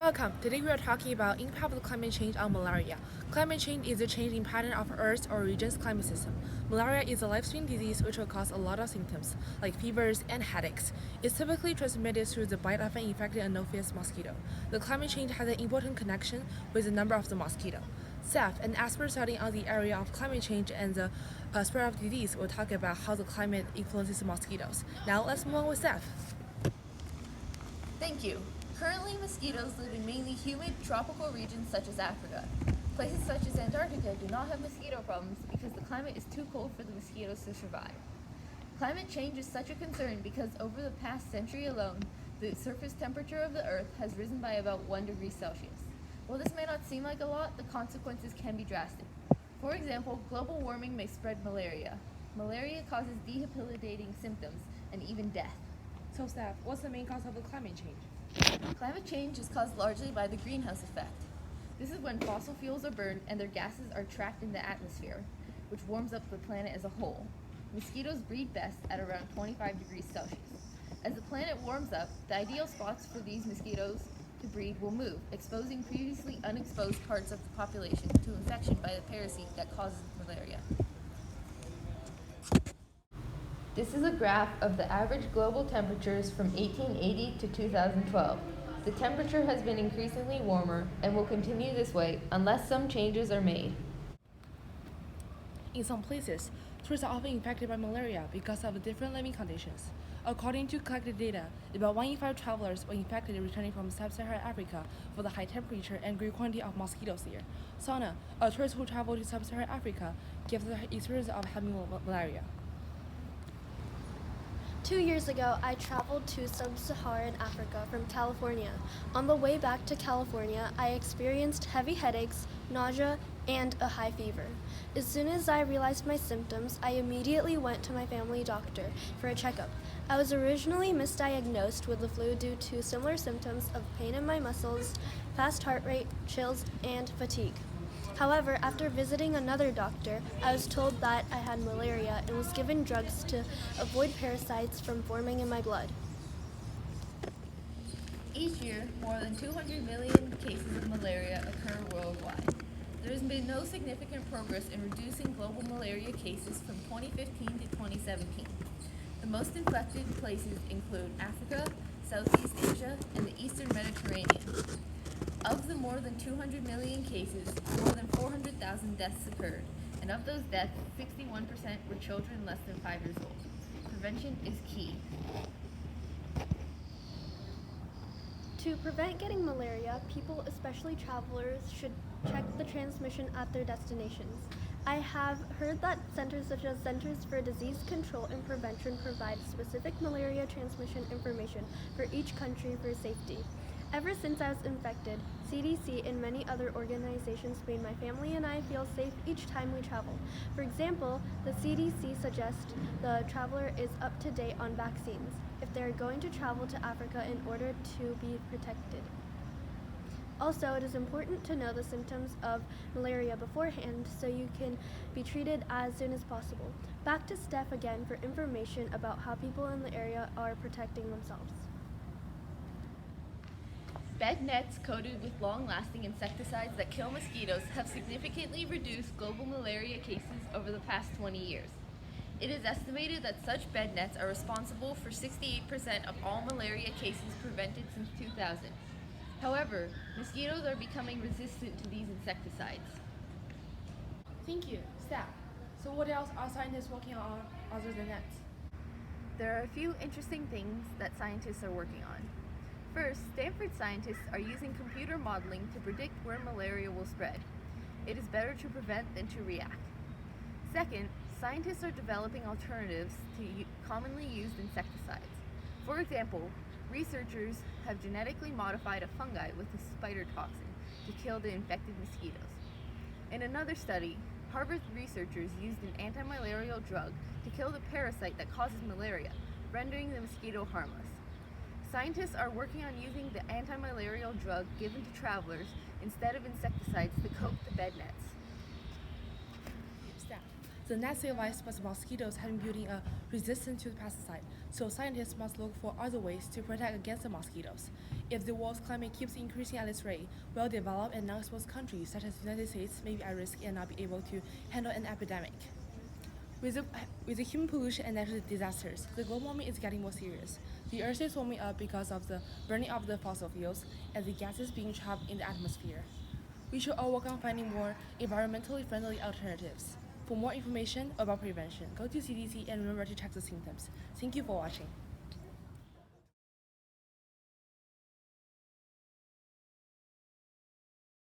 Welcome. Today we are talking about impact of climate change on malaria. Climate change is a change in pattern of Earth's or region's climate system. Malaria is a life-threatening disease which will cause a lot of symptoms, like fevers and headaches. It's typically transmitted through the bite of an infected Anopheles mosquito. The climate change has an important connection with the number of the mosquito. Steph, an expert studying on the area of climate change and the spread of disease, will talk about how the climate influences mosquitoes. Now let's move on with Steph. Thank you. Currently, mosquitoes live in mainly humid tropical regions such as Africa. Places such as Antarctica do not have mosquito problems because the climate is too cold for the mosquitoes to survive. Climate change is such a concern because over the past century alone, the surface temperature of the Earth has risen by about 1 degree Celsius. While this may not seem like a lot, the consequences can be drastic. For example, global warming may spread malaria. Malaria causes debilitating symptoms and even death. So Steph, what's the main cause of the climate change? Climate change is caused largely by the greenhouse effect. This is when fossil fuels are burned and their gases are trapped in the atmosphere, which warms up the planet as a whole. Mosquitoes breed best at around 25 degrees Celsius. As the planet warms up, the ideal spots for these mosquitoes to breed will move, exposing previously unexposed parts of the population to infection by the parasite that causes malaria. This is a graph of the average global temperatures from 1880 to 2012. The temperature has been increasingly warmer and will continue this way unless some changes are made. In some places, tourists are often infected by malaria because of different living conditions. According to collected data, about 1 in 5 travelers were infected returning from sub-Saharan Africa for the high temperature and great quantity of mosquitoes there. Sana, a tourist who traveled to sub-Saharan Africa, gives the experience of having malaria. 2 years ago, I traveled to sub-Saharan Africa from California. On the way back to California, I experienced heavy headaches, nausea, and a high fever. As soon as I realized my symptoms, I immediately went to my family doctor for a checkup. I was originally misdiagnosed with the flu due to similar symptoms of pain in my muscles, fast heart rate, chills, and fatigue. However, after visiting another doctor, I was told that I had malaria and was given drugs to avoid parasites from forming in my blood. Each year, more than 200 million cases of malaria occur worldwide. There has been no significant progress in reducing global malaria cases from 2015 to 2017. The most infected places include Africa, Southeast Asia, and the Eastern Mediterranean. Of the more than 200 million cases, more than 400,000 deaths occurred, and of those deaths, 61% were children less than 5 years old. Prevention is key. To prevent getting malaria, people, especially travelers, should check the transmission at their destinations. I have heard that centers such as Centers for Disease Control and Prevention provide specific malaria transmission information for each country for safety. Ever since I was infected, CDC and many other organizations made my family and I feel safe each time we travel. For example, the CDC suggests the traveler is up to date on vaccines if they are going to travel to Africa in order to be protected. Also, it is important to know the symptoms of malaria beforehand so you can be treated as soon as possible. Back to Steph again for information about how people in the area are protecting themselves. Bed nets coated with long-lasting insecticides that kill mosquitoes have significantly reduced global malaria cases over the past 20 years. It is estimated that such bed nets are responsible for 68% of all malaria cases prevented since 2000. However, mosquitoes are becoming resistant to these insecticides. Thank you, Steph. So what else are scientists working on other than nets? There are a few interesting things that scientists are working on. First, Stanford scientists are using computer modeling to predict where malaria will spread. It is better to prevent than to react. Second, scientists are developing alternatives to commonly used insecticides. For example, researchers have genetically modified a fungi with a spider toxin to kill the infected mosquitoes. In another study, Harvard researchers used an anti-malarial drug to kill the parasite that causes malaria, rendering the mosquito harmless. Scientists are working on using the anti-malarial drug given to travelers instead of insecticides to coat the bed nets. Steph, The net lice plus mosquitoes have been building a resistance to the pesticide, so scientists must look for other ways to protect against the mosquitoes. If the world's climate keeps increasing at this rate, well-developed and non-exposed countries such as the United States may be at risk and not be able to handle an epidemic. With the human pollution and natural disasters, the global warming is getting more serious. The Earth is warming up because of the burning of the fossil fuels and the gases being trapped in the atmosphere. We should all work on finding more environmentally friendly alternatives. For more information about prevention, go to CDC and remember to check the symptoms. Thank you for watching.